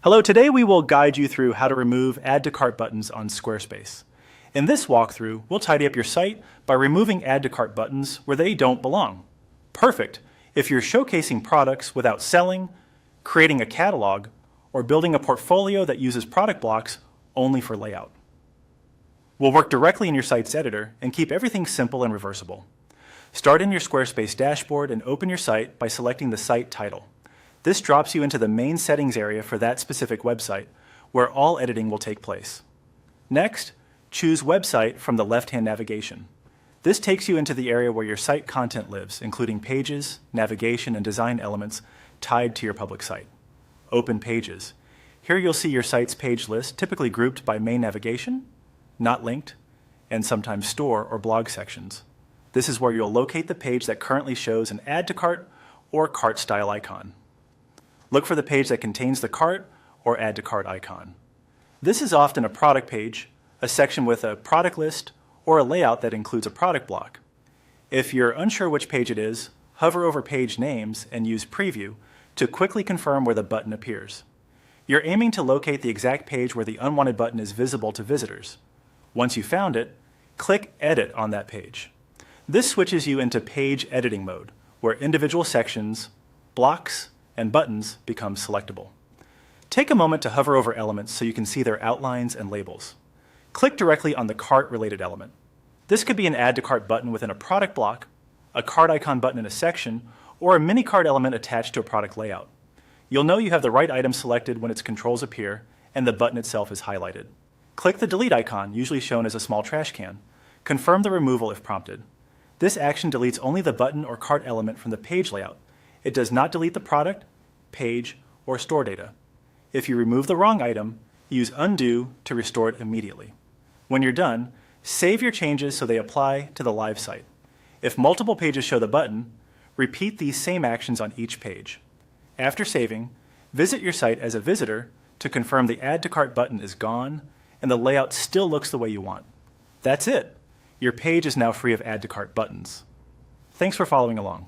Hello, today we will guide you through how to remove Add to Cart buttons on Squarespace. In this walkthrough, we'll tidy up your site by removing Add to Cart buttons where they don't belong. Perfect if you're showcasing products without selling, creating a catalog, or building a portfolio that uses product blocks only for layout. We'll work directly in your site's editor and keep everything simple and reversible. Start in your Squarespace dashboard and open your site by selecting the site title. This drops you into the main settings area for that specific website, where all editing will take place. Next, choose Website from the left-hand navigation. This takes you into the area where your site content lives, including pages, navigation, and design elements tied to your public site. Open Pages. Here you'll see your site's page list, typically grouped by main navigation, not linked, and sometimes store or blog sections. This is where you'll locate the page that currently shows an Add to Cart or cart style icon. Look for the page that contains the cart or Add to Cart icon. This is often a product page, a section with a product list, or a layout that includes a product block. If you're unsure which page it is, hover over page names and use Preview to quickly confirm where the button appears. You're aiming to locate the exact page where the unwanted button is visible to visitors. Once you've found it, click Edit on that page. This switches you into page editing mode, where individual sections, blocks, and buttons become selectable. Take a moment to hover over elements so you can see their outlines and labels. Click directly on the cart-related element. This could be an Add to Cart button within a product block, a cart icon button in a section, or a mini cart element attached to a product layout. You'll know you have the right item selected when its controls appear and the button itself is highlighted. Click the delete icon, usually shown as a small trash can. Confirm the removal if prompted. This action deletes only the button or cart element from the page layout. It does not delete the product, page, or store data. If you remove the wrong item, use Undo to restore it immediately. When you're done, save your changes so they apply to the live site. If multiple pages show the button, repeat these same actions on each page. After saving, visit your site as a visitor to confirm the Add to Cart button is gone and the layout still looks the way you want. That's it. Your page is now free of Add to Cart buttons. Thanks for following along.